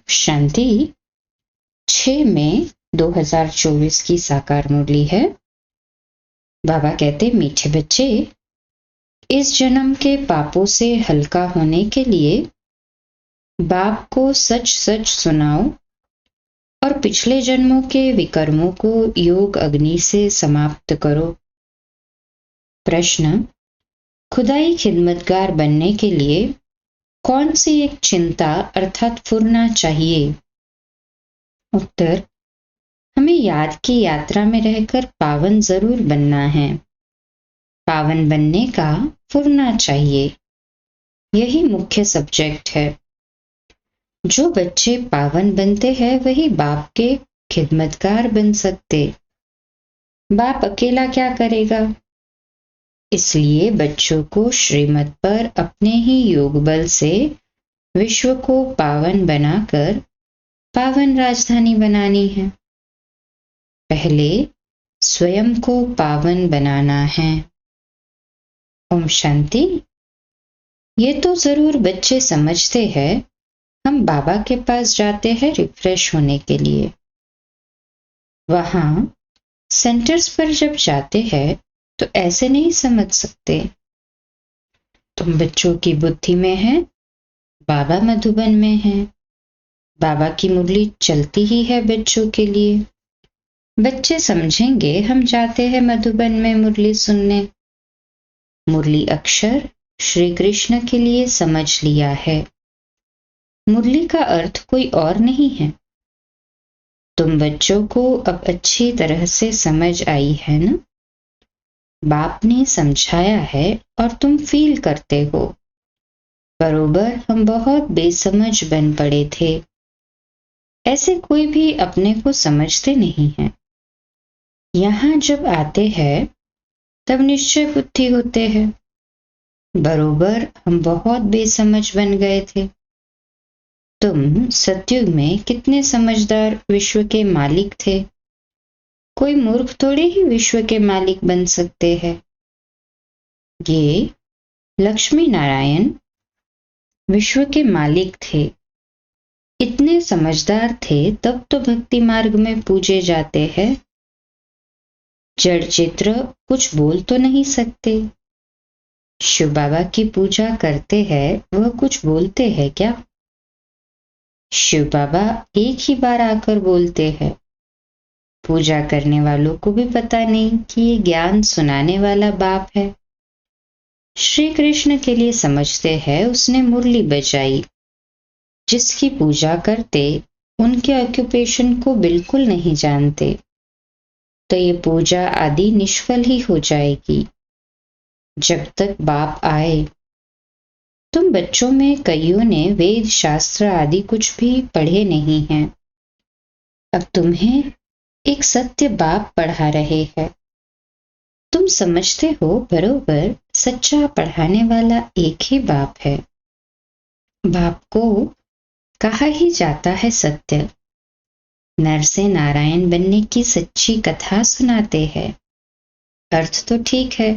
शांति 6 मई 2024 की साकार मुरली है। बाबा कहते, मीठे बच्चे, इस जन्म के पापों से हल्का होने के लिए बाप को सच सच सुनाओ और पिछले जन्मों के विकर्मों को योग अग्नि से समाप्त करो। प्रश्न: खुदाई खिदमतगार बनने के लिए कौन सी एक चिंता अर्थात फुरना चाहिए? उत्तर: हमें याद की यात्रा में रहकर पावन जरूर बनना है। पावन बनने का फुरना चाहिए, यही मुख्य सब्जेक्ट है। जो बच्चे पावन बनते हैं वही बाप के खिदमतगार बन सकते। बाप अकेला क्या करेगा? इसलिए बच्चों को श्रीमत पर अपने ही योग बल से विश्व को पावन बनाकर पावन राजधानी बनानी है। पहले स्वयं को पावन बनाना है। ओम शांति। ये तो जरूर बच्चे समझते हैं, हम बाबा के पास जाते हैं रिफ्रेश होने के लिए। वहां सेंटर्स पर जब जाते हैं तो ऐसे नहीं समझ सकते। तुम बच्चों की बुद्धि में है, बाबा मधुबन में है। बाबा की मुरली चलती ही है बच्चों के लिए। बच्चे समझेंगे हम जाते हैं मधुबन में मुरली सुनने। मुरली अक्षर श्री कृष्ण के लिए समझ लिया है। मुरली का अर्थ कोई और नहीं है। तुम बच्चों को अब अच्छी तरह से समझ आई है ना? बाप ने समझाया है और तुम फील करते हो। बरोबर हम बहुत बेसमझ बन पड़े थे। ऐसे कोई भी अपने को समझते नहीं है। यहाँ जब आते हैं तब निश्चय बुद्धि होते हैं। बरोबर हम बहुत बेसमझ बन गए थे। तुम सतयुग में कितने समझदार विश्व के मालिक थे। कोई मूर्ख थोड़े ही विश्व के मालिक बन सकते हैं। ये लक्ष्मी नारायण विश्व के मालिक थे। इतने समझदार थे तब तो भक्ति मार्ग में पूजे जाते हैं। जड़ चित्र कुछ बोल तो नहीं सकते। शिव बाबा की पूजा करते हैं, वह कुछ बोलते हैं क्या? शिव बाबा एक ही बार आकर बोलते हैं। पूजा करने वालों को भी पता नहीं कि ये ज्ञान सुनाने वाला बाप है। श्री कृष्ण के लिए समझते हैं उसने मुरली बजाई। जिसकी पूजा करते उनके ऑक्यूपेशन को बिल्कुल नहीं जानते, तो ये पूजा आदि निष्फल ही हो जाएगी जब तक बाप आए। तुम बच्चों में कईयों ने वेद शास्त्र आदि कुछ भी पढ़े नहीं हैं। अब तुम्हें एक सत्य बाप पढ़ा रहे हैं। तुम समझते हो बरोबर सच्चा पढ़ाने वाला एक ही बाप है। बाप को कहा ही जाता है सत्य। नर से नारायण बनने की सच्ची कथा सुनाते हैं। अर्थ तो ठीक है,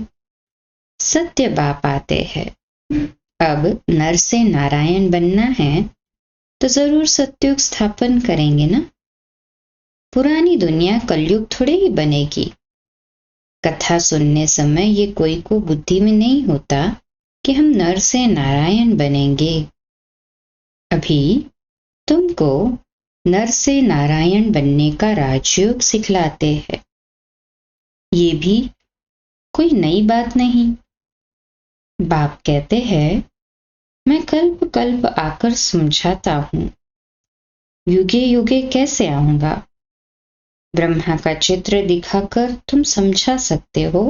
सत्य बाप आते हैं। अब नर से नारायण बनना है तो जरूर सत्युग स्थापन करेंगे ना। पुरानी दुनिया कलयुग थोड़े ही बनेगी। कथा सुनने समय ये कोई को बुद्धि में नहीं होता कि हम नर से नारायण बनेंगे। अभी तुमको नर से नारायण बनने का राजयोग सिखलाते हैं। ये भी कोई नई बात नहीं। बाप कहते हैं, मैं कल्प कल्प आकर समझाता हूं। युगे युगे कैसे आऊंगा? ब्रह्मा का चित्र दिखाकर तुम समझा सकते हो।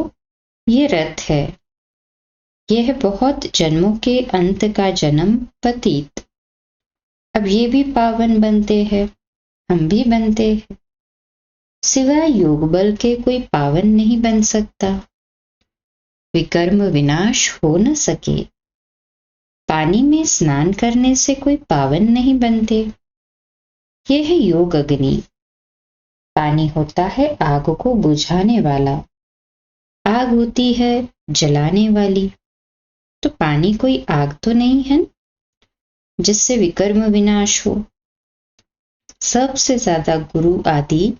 ये रथ है। यह है बहुत जन्मों के अंत का जन्म पतित। अब ये भी पावन बनते हैं, हम भी बनते हैं। सिवाय योग बल के कोई पावन नहीं बन सकता। विकर्म विनाश हो न सके। पानी में स्नान करने से कोई पावन नहीं बनते। यह है योग अग्नि। पानी होता है आग को बुझाने वाला। आग होती है जलाने वाली। तो पानी कोई आग तो नहीं है जिससे विकर्म विनाश हो। सबसे ज्यादा गुरु आदि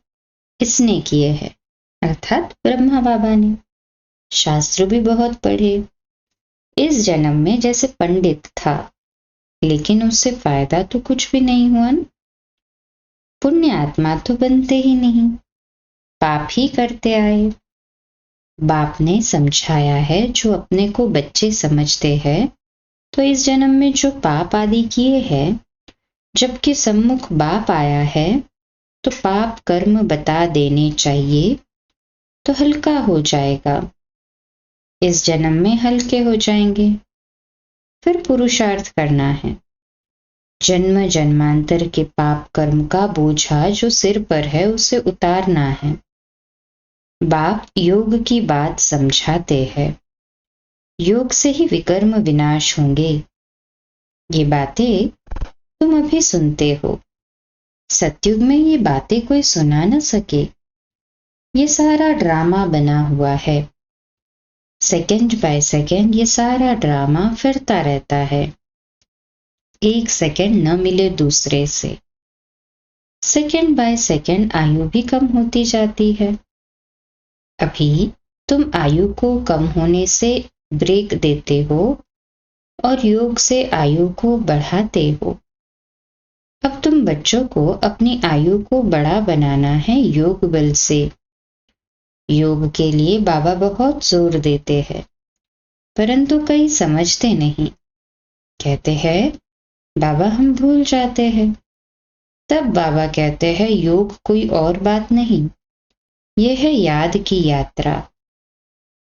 इसने किए हैं, अर्थात ब्रह्मा बाबा ने। शास्त्र भी बहुत पढ़े। इस जन्म में जैसे पंडित था, लेकिन उससे फायदा तो कुछ भी नहीं हुआ न। पुण्य आत्मा तो बनते ही नहीं, पाप ही करते आए। बाप ने समझाया है, जो अपने को बच्चे समझते हैं तो इस जन्म में जो पाप आदि किए हैं, जबकि सम्मुख बाप आया है तो पाप कर्म बता देने चाहिए तो हल्का हो जाएगा। इस जन्म में हल्के हो जाएंगे। फिर पुरुषार्थ करना है। जन्म जन्मांतर के पाप कर्म का बोझा जो सिर पर है उसे उतारना है। बाप योग की बात समझाते हैं। योग से ही विकर्म विनाश होंगे। ये बातें तुम अभी सुनते हो। सतयुग में ये बातें कोई सुना न सके। ये सारा ड्रामा बना हुआ है। सेकंड बाय सेकंड ये सारा ड्रामा फिरता रहता है। एक सेकंड न मिले दूसरे से। सेकंड बाय सेकंड आयु भी कम होती जाती है। अभी तुम आयु को कम होने से ब्रेक देते हो और योग से आयु को बढ़ाते हो। अब तुम बच्चों को अपनी आयु को बड़ा बनाना है योग बल से। योग के लिए बाबा बहुत जोर देते हैं, परंतु कई समझते नहीं। कहते हैं बाबा हम भूल जाते हैं। तब बाबा कहते हैं योग कोई और बात नहीं, यह है याद की यात्रा।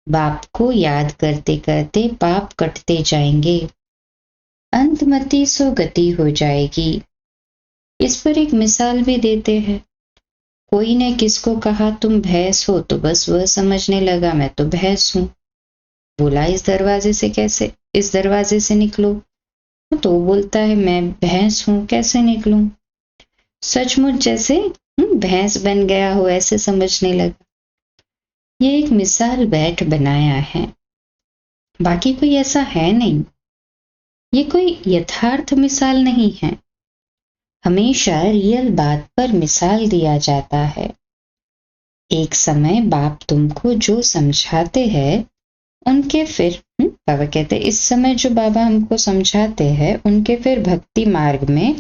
बाप को याद करते करते पाप कटते जाएंगे। अंतमति सो गति हो जाएगी। इस पर एक मिसाल भी देते हैं। कोई ने किसको कहा तुम भैंस हो, तो बस वह समझने लगा मैं तो भैंस हूं। बोला इस दरवाजे से निकलो, तो बोलता है मैं भैंस हूं, कैसे निकलूं। सचमुच जैसे भैंस बन गया हो ऐसे समझने लगा। ये एक मिसाल बैठ बनाया है, बाकी कोई ऐसा है नहीं। ये कोई यथार्थ मिसाल नहीं है। हमेशा रियल बात पर मिसाल दिया जाता है। एक समय बाप तुमको जो समझाते हैं उनके फिर बाबा कहते हैं इस समय जो बाबा हमको समझाते हैं उनके फिर भक्ति मार्ग में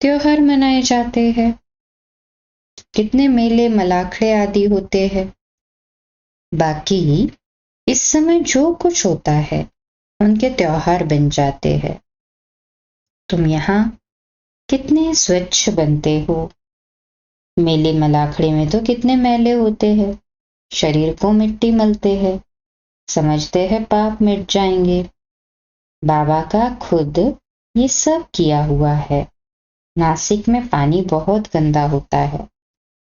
त्योहार मनाए जाते हैं। कितने मेले मलाखड़े आदि होते हैं। बाकी इस समय जो कुछ होता है उनके त्योहार बन जाते हैं। तुम यहाँ कितने स्वच्छ बनते हो। मेले मलाखड़े में तो कितने मैले होते हैं। शरीर को मिट्टी मलते हैं, समझते हैं पाप मिट जाएंगे। बाबा का खुद ये सब किया हुआ है। नासिक में पानी बहुत गंदा होता है,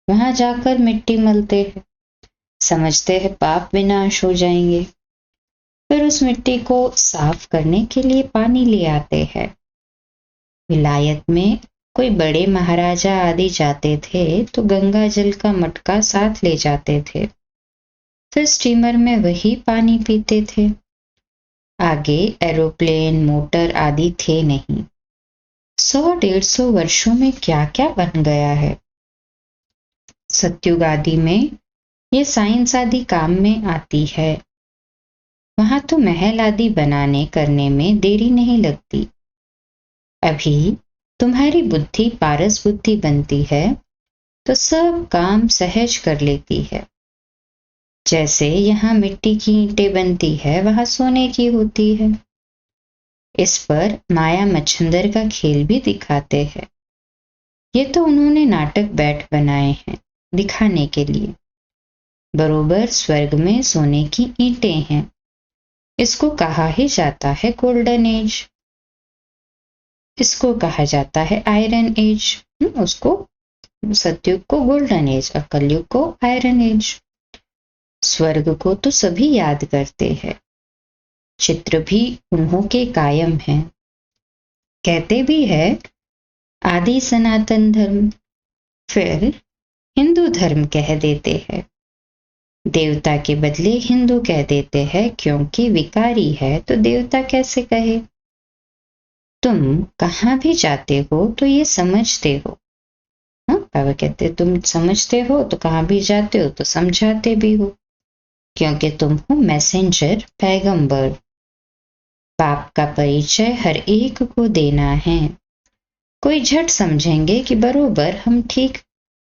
वहां जाकर मिट्टी मलते हैं, समझते हैं पाप विनाश हो जाएंगे। फिर उस मिट्टी को साफ करने के लिए पानी ले आते हैं। विलायत में कोई बड़े महाराजा आदि जाते थे तो गंगा जल का मटका साथ ले जाते थे। फिर स्टीमर में वही पानी पीते थे। आगे एरोप्लेन मोटर आदि थे नहीं। 100-150 वर्षों में क्या क्या बन गया है। सतयुग आदि में ये साइंस आदि काम में आती है। वहां तो महल आदि बनाने करने में देरी नहीं लगती। अभी तुम्हारी बुद्धि पारस बुद्धि बनती है तो सब काम सहज कर लेती है। जैसे यहाँ मिट्टी की ईंटें बनती है, वहां सोने की होती है। इस पर माया मच्छंदर का खेल भी दिखाते हैं। ये तो उन्होंने नाटक बैठ बनाए हैं दिखाने के लिए। बरोबर स्वर्ग में सोने की ईंटें हैं। इसको कहा ही जाता है गोल्डन एज। इसको कहा जाता है आयरन एज। उसको सतयुग को गोल्डन एज और कलयुग को आयरन एज। स्वर्ग को तो सभी याद करते हैं। चित्र भी उन्हों के कायम हैं। कहते भी है आदि सनातन धर्म, फिर हिंदू धर्म कह देते हैं। देवता के बदले हिंदू कह देते हैं, क्योंकि विकारी है तो देवता कैसे कहे। तुम कहां भी जाते हो तो ये समझते हो बाबा कहते तुम समझते हो तो कहाँ भी जाते हो तो समझाते भी हो, क्योंकि तुम हो मैसेंजर, पैगंबर। बाप का परिचय हर एक को देना है। कोई झट समझेंगे कि बरोबर हम ठीक,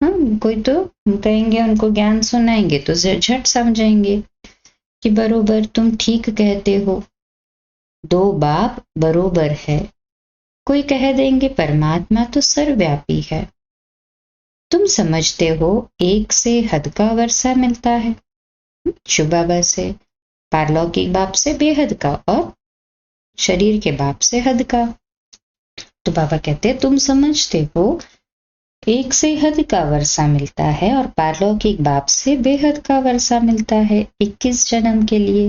कोई तो कहेंगे, उनको ज्ञान सुनाएंगे तो झट समझेंगे कि बरोबर तुम ठीक कहते हो, दो बाप बरोबर है। कोई कह देंगे परमात्मा तो सर्वव्यापी है। तुम समझते हो एक से हद का वर्षा मिलता है, शिव बाबा से, पारलौकिक बाप से बेहद का, और शरीर के बाप से हद का। तो बाबा कहते तुम समझते हो एक से हद का वर्षा मिलता है और पारलौकिक बाप से बेहद का वर्षा मिलता है 21 जन्म के लिए।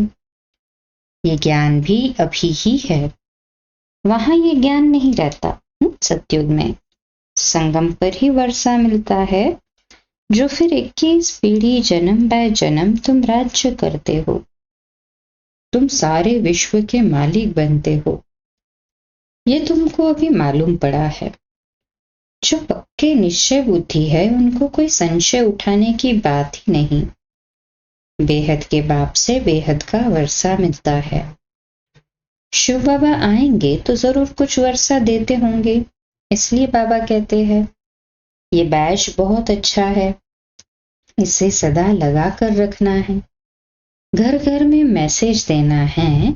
ये ज्ञान भी अभी ही है, वहां ये ज्ञान नहीं रहता। सतयुग में संगम पर ही वर्षा मिलता है, जो फिर 21 पीढ़ी जन्म बाय जन्म तुम राज्य करते हो। तुम सारे विश्व के मालिक बनते हो। ये तुमको अभी मालूम पड़ा है। जो पक्के निश्चय बुद्धि है उनको कोई संशय उठाने की बात ही नहीं। बेहद के बाप से बेहद का वर्षा मिलता है। शिव बाबा आएंगे तो जरूर कुछ वर्षा देते होंगे, इसलिए बाबा कहते हैं ये बैच बहुत अच्छा है, इसे सदा लगा कर रखना है। घर घर में मैसेज देना है,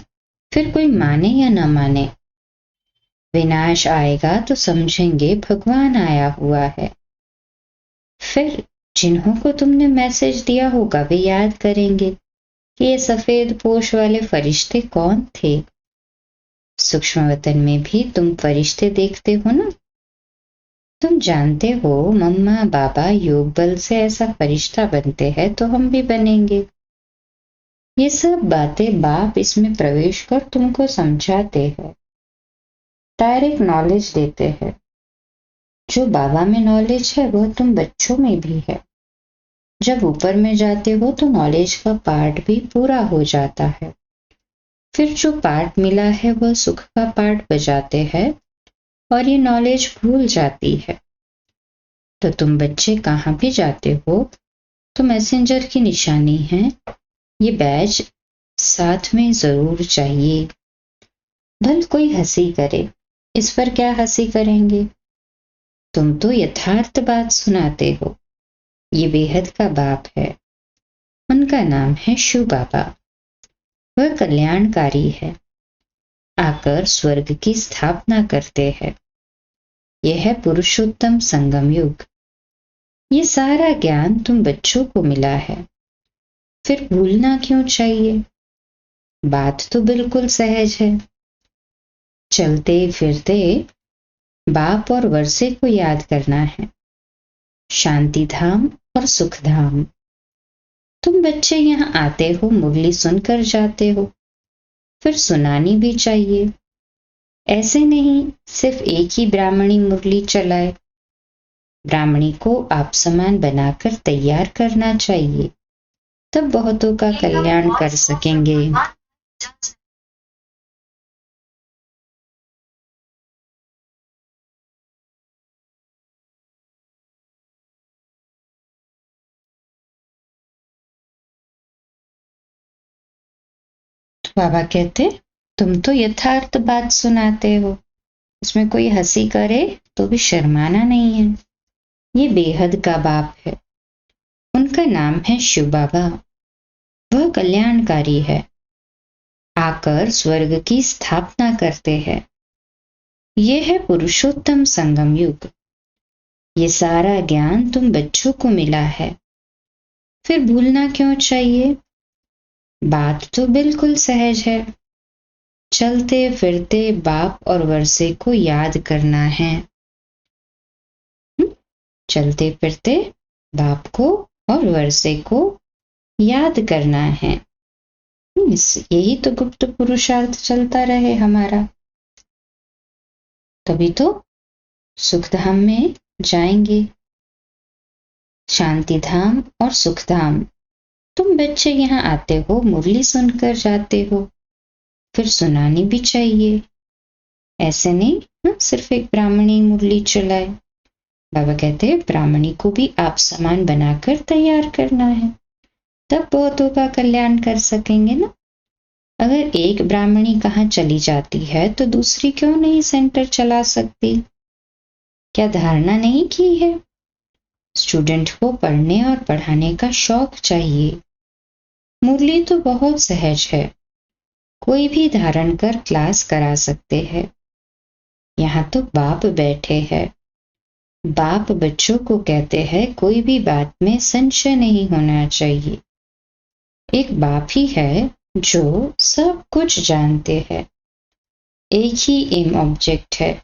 फिर कोई माने या न माने। विनाश आएगा तो समझेंगे भगवान आया हुआ है। फिर जिन्हों को तुमने मैसेज दिया होगा वे याद करेंगे कि ये सफेद पोश वाले फरिश्ते कौन थे। सूक्ष्म वतन में भी तुम फरिश्ते देखते हो ना। तुम जानते हो मम्मा बाबा योग बल से ऐसा फरिश्ता बनते हैं तो हम भी बनेंगे। ये सब बातें बाप इसमें प्रवेश कर तुमको समझाते हैं, डायरेक्ट नॉलेज देते हैं। जो बाबा में नॉलेज है वह तुम बच्चों में भी है। जब ऊपर में जाते हो तो नॉलेज का पार्ट भी पूरा हो जाता है। फिर जो पार्ट मिला है वह सुख का पार्ट बजाते हैं और ये नॉलेज भूल जाती है। तो तुम बच्चे कहाँ भी जाते हो तो मैसेंजर की निशानी है, ये बैज साथ में जरूर चाहिए। भल कोई हंसी करे, इस पर क्या हंसी करेंगे। तुम तो यथार्थ बात सुनाते हो। ये बेहद का बाप है, उनका नाम है शिव बाबा। वह कल्याणकारी है, आकर स्वर्ग की स्थापना करते हैं। यह है पुरुषोत्तम संगम युग। ये सारा ज्ञान तुम बच्चों को मिला है, फिर भूलना क्यों चाहिए। बात तो बिल्कुल सहज है। चलते फिरते बाप और वर्षे को याद करना है, शांति धाम और सुख धाम। तुम बच्चे यहाँ आते हो, मुरली सुनकर जाते हो, फिर सुनानी भी चाहिए। ऐसे नहीं सिर्फ एक ही ब्राह्मणी मुरली चलाए। ब्राह्मणी को आप समान बनाकर तैयार करना चाहिए, तब बहुतों का कल्याण कर सकेंगे। बाबा कहते तुम तो यथार्थ बात सुनाते हो, इसमें कोई हंसी करे तो भी शर्माना नहीं है। ये बेहद का बाप है, उनका नाम है शिव बाबा। वह कल्याणकारी है, आकर स्वर्ग की स्थापना करते हैं। यह है पुरुषोत्तम संगम युग। ये सारा ज्ञान तुम बच्चों को मिला है, फिर भूलना क्यों चाहिए। बात तो बिल्कुल सहज है। चलते फिरते बाप और वर्षे को याद करना है। चलते फिरते बाप को और वर्षे को याद करना है। यही तो गुप्त पुरुषार्थ चलता रहे हमारा, तभी तो सुखधाम में जाएंगे। शांति धाम और सुख धाम। तुम बच्चे यहाँ आते हो, मुरली सुनकर जाते हो, फिर सुनानी भी चाहिए। ऐसे नहीं सिर्फ एक ब्राह्मणी मुरली चलाए। बाबा कहते हैं ब्राह्मणी को भी आप समान बनाकर तैयार करना है, तब बहुतों का कल्याण कर सकेंगे ना। अगर एक ब्राह्मणी कहाँ चली जाती है तो दूसरी क्यों नहीं सेंटर चला सकती? क्या धारणा नहीं की है? स्टूडेंट को पढ़ने और पढ़ाने का शौक चाहिए। मुरली तो बहुत सहज है, कोई भी धारण कर क्लास करा सकते हैं। यहाँ तो बाप बैठे हैं। बाप बच्चों को कहते हैं कोई भी बात में संशय नहीं होना चाहिए। एक बाप ही है जो सब कुछ जानते हैं। एक ही एम ऑब्जेक्ट है,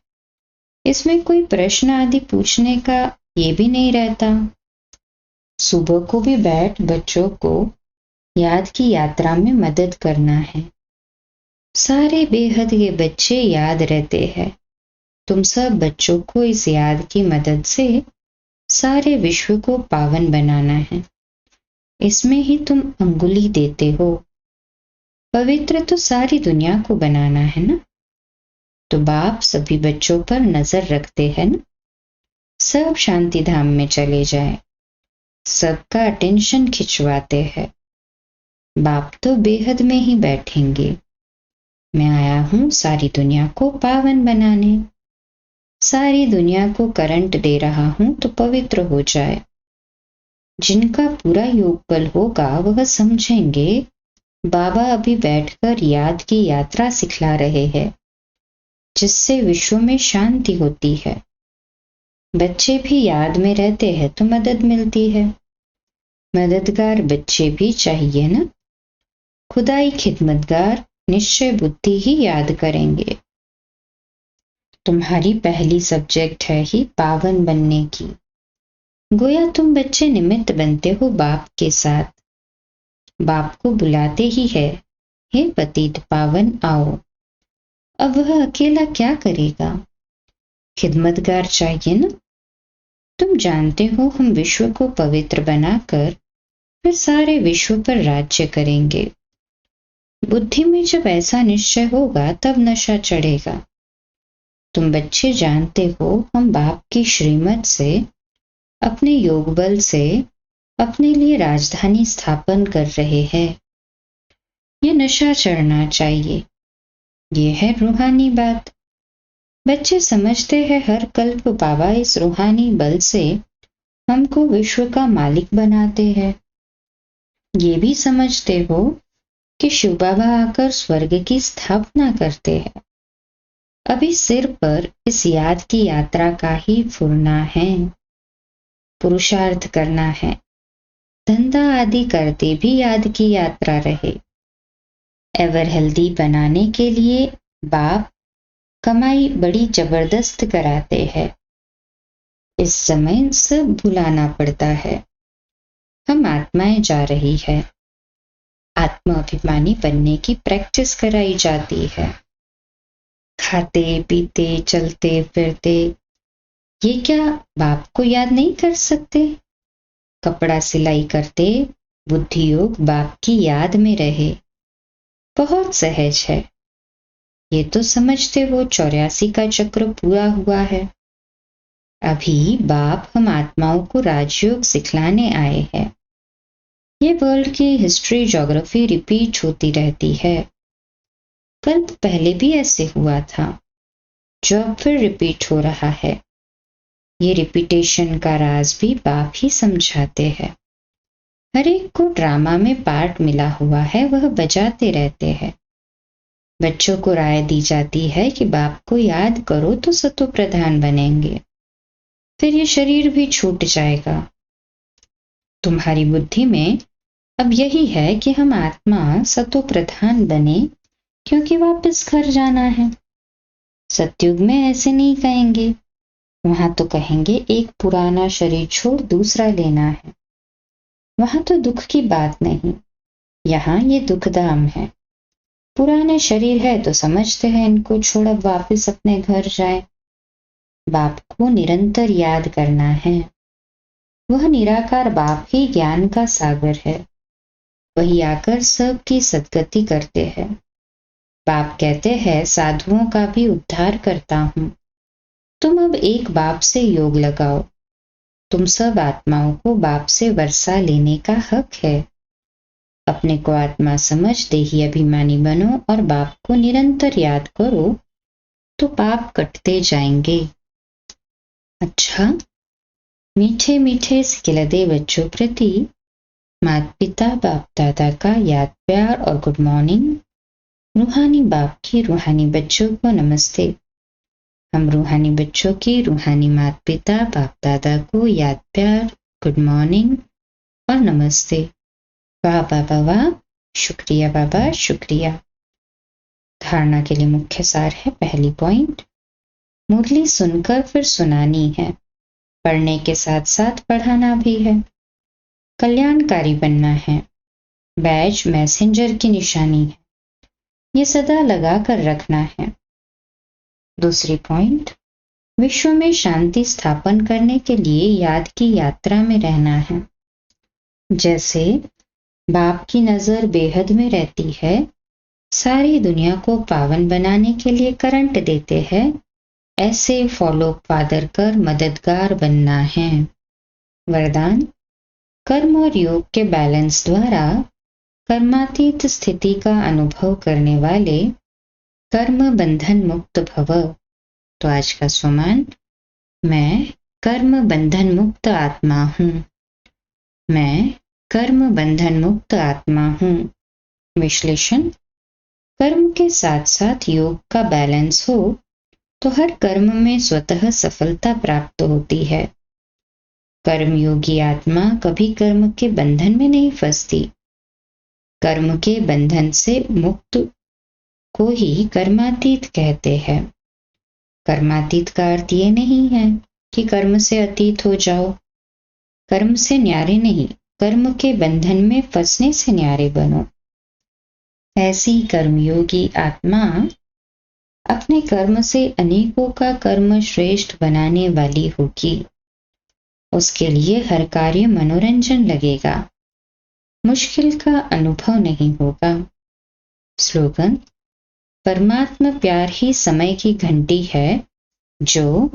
इसमें कोई प्रश्न आदि पूछने का ये भी नहीं रहता। सुबह को भी बैठ बच्चों को याद की यात्रा में मदद करना है। सारे बेहद के बच्चे याद रहते हैं। तुम सब बच्चों को इस याद की मदद से सारे विश्व को पावन बनाना है। इसमें ही तुम अंगुली देते हो। पवित्र तो सारी दुनिया को बनाना है ना। तो बाप सभी बच्चों पर नजर रखते हैं ना। सब शांति धाम में चले जाए, सबका अटेंशन खिंचवाते हैं। बाप तो बेहद में ही बैठेंगे। मैं आया हूं सारी दुनिया को पावन बनाने। सारी दुनिया को करंट दे रहा हूं तो पवित्र हो जाए। जिनका पूरा योग बल होगा वह समझेंगे बाबा अभी बैठकर याद की यात्रा सिखला रहे हैं, जिससे विश्व में शांति होती है। बच्चे भी याद में रहते हैं तो मदद मिलती है। मददगार बच्चे भी चाहिए ना। खुदाई खिदमतगार निश्चय बुद्धि ही याद करेंगे। तुम्हारी पहली सब्जेक्ट है ही पावन बनने की। गोया तुम बच्चे निमित्त बनते हो बाप के साथ। बाप को बुलाते ही है, हे पतित पावन आओ। अब वह अकेला क्या करेगा? खिदमतगार चाहिए ना। तुम जानते हो हम विश्व को पवित्र बनाकर फिर सारे विश्व पर राज्य करेंगे। बुद्धि में जब ऐसा निश्चय होगा तब नशा चढ़ेगा। तुम बच्चे जानते हो हम बाप की श्रीमत से, अपने योग बल से अपने लिए राजधानी स्थापन कर रहे हैं। ये नशा चढ़ना चाहिए। ये है रूहानी बात। बच्चे समझते हैं हर कल्प बाबा इस रूहानी बल से हमको विश्व का मालिक बनाते हैं। ये भी समझते हो कि शिव बाबा आकर स्वर्ग की स्थापना करते हैं। अभी सिर पर इस याद की यात्रा का ही फुरना है। पुरुषार्थ करना है। धंधा आदि करते भी याद की यात्रा रहे। एवर हेल्दी बनाने के लिए बाप कमाई बड़ी जबरदस्त कराते हैं। इस समय सब भुलाना पड़ता है। हम आत्माएं जा रही है। आत्मा अभिमानी बनने की प्रैक्टिस कराई जाती है। खाते पीते चलते फिरते ये क्या बाप को याद नहीं कर सकते? कपड़ा सिलाई करते बुद्धि योग बाप की याद में रहे। बहुत सहज है। ये तो समझते हो 84 का चक्र पूरा हुआ है। अभी बाप हम आत्माओं को राजयोग सिखलाने आए हैं। ये वर्ल्ड की हिस्ट्री ज्योग्राफी रिपीट होती रहती है। कल्प पहले भी ऐसे हुआ था, जो अब फिर रिपीट हो रहा है। ये रिपीटेशन का राज भी बाप ही समझाते हैं। हर एक को ड्रामा में पार्ट मिला हुआ है, वह बजाते रहते हैं। बच्चों को राय दी जाती है कि बाप को याद करो तो सतो प्रधान बनेंगे, फिर ये शरीर भी छूट जाएगा। तुम्हारी बुद्धि में अब यही है कि हम आत्मा सतो प्रधान बने, क्योंकि वापस घर जाना है। सतयुग में ऐसे नहीं कहेंगे। वहां तो कहेंगे एक पुराना शरीर छोड़ दूसरा लेना है। वहां तो दुख की बात नहीं, यहाँ ये दुखधाम है। पुराने शरीर है तो समझते हैं इनको छोड़ अब वापस अपने घर जाए। बाप को निरंतर याद करना है। वह निराकार बाप ही ज्ञान का सागर है। वही आकर सबकी सद्गति करते हैं। बाप कहते हैं साधुओं का भी उद्धार करता हूं। तुम अब एक बाप से योग लगाओ, तुम सब आत्माओं को बाप से वर्षा लेने का हक है। अपने को आत्मा समझ देही अभिमानी बनो और बाप को निरंतर याद करो तो पाप कटते जाएंगे। अच्छा, मीठे मीठे सिखिलदे बच्चों प्रति माता पिता बाप दादा का याद प्यार और गुड मॉर्निंग। रूहानी बाप की रूहानी बच्चों को नमस्ते। हम रूहानी बच्चों की रूहानी माता पिता बाप दादा को याद प्यार, गुड मॉर्निंग और नमस्ते। वाह बाबा वाह, शुक्रिया बाबा शुक्रिया। धारणा के लिए मुख्य सार है। पहली पॉइंट, मुरली सुनकर फिर सुनानी है, पढ़ने के साथ साथ पढ़ाना भी है। कल्याणकारी बनना है। बैज मैसेंजर की निशानी है, ये सदा लगा कर रखना है। दूसरी पॉइंट, विश्व में शांति स्थापन करने के लिए याद की यात्रा में रहना है। जैसे बाप की नजर बेहद में रहती है, सारी दुनिया को पावन बनाने के लिए करंट देते हैं, ऐसे फॉलो फादर कर मददगार बनना है। वरदान, कर्म और योग के बैलेंस द्वारा कर्मातीत स्थिति का अनुभव करने वाले कर्म बंधन मुक्त भव। तो आज का स्वमान, मैं कर्म बंधन मुक्त आत्मा हूँ। मैं कर्म बंधन मुक्त आत्मा हूँ। विश्लेषण, कर्म के साथ साथ योग का बैलेंस हो तो हर कर्म में स्वतः सफलता प्राप्त होती है। कर्मयोगी आत्मा कभी कर्म के बंधन में नहीं फंसती। कर्म के बंधन से मुक्त को ही कर्मातीत कहते हैं। कर्मातीत का अर्थ ये नहीं है कि कर्म से अतीत हो जाओ। कर्म से न्यारे नहीं, कर्म के बंधन में फंसने से न्यारे बनो। ऐसी कर्मयोगी आत्मा अपने कर्म से अनेकों का कर्म श्रेष्ठ बनाने वाली होगी। उसके लिए हर कार्य मनोरंजन लगेगा, मुश्किल का अनुभव नहीं होगा। स्लोगन, परमात्मा प्यार ही समय की घंटी है जो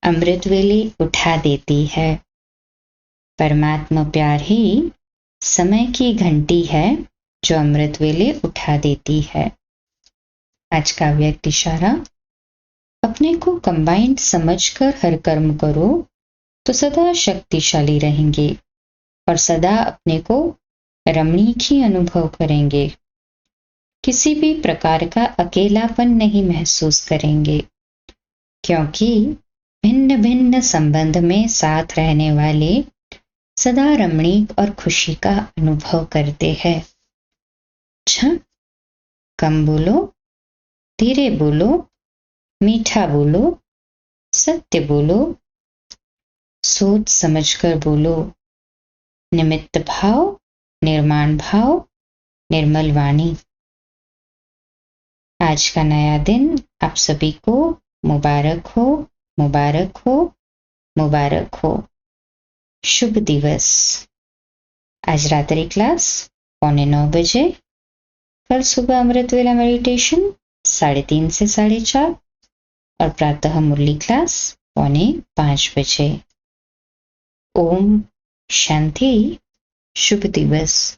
अमृत वेले उठा देती है। परमात्मा प्यार ही समय की घंटी है जो अमृत वेले उठा देती है। आज का व्यक्त इशारा, अपने को कंबाइंड समझकर हर कर्म करो तो सदा शक्तिशाली रहेंगे और सदा अपने को रमणीक ही अनुभव करेंगे। किसी भी प्रकार का अकेलापन नहीं महसूस करेंगे, क्योंकि भिन्न भिन्न संबंध में साथ रहने वाले सदा रमणीक और खुशी का अनुभव करते हैं। अच्छा, कम बोलो, धीरे बोलो, मीठा बोलो, सत्य बोलो, सोच समझकर बोलो, निमित्त भाव, निर्माण भाव, निर्मल वाणी। आज का नया दिन आप सभी को मुबारक हो, मुबारक हो, मुबारक हो। शुभ दिवस। आज रात्रि क्लास 9:15 बजे, कल सुबह अमृत वेला मेडिटेशन 3:30 से 4:30 और प्रातः मुरली क्लास 4:45 बजे। ओम शांति। शुभ दिवस।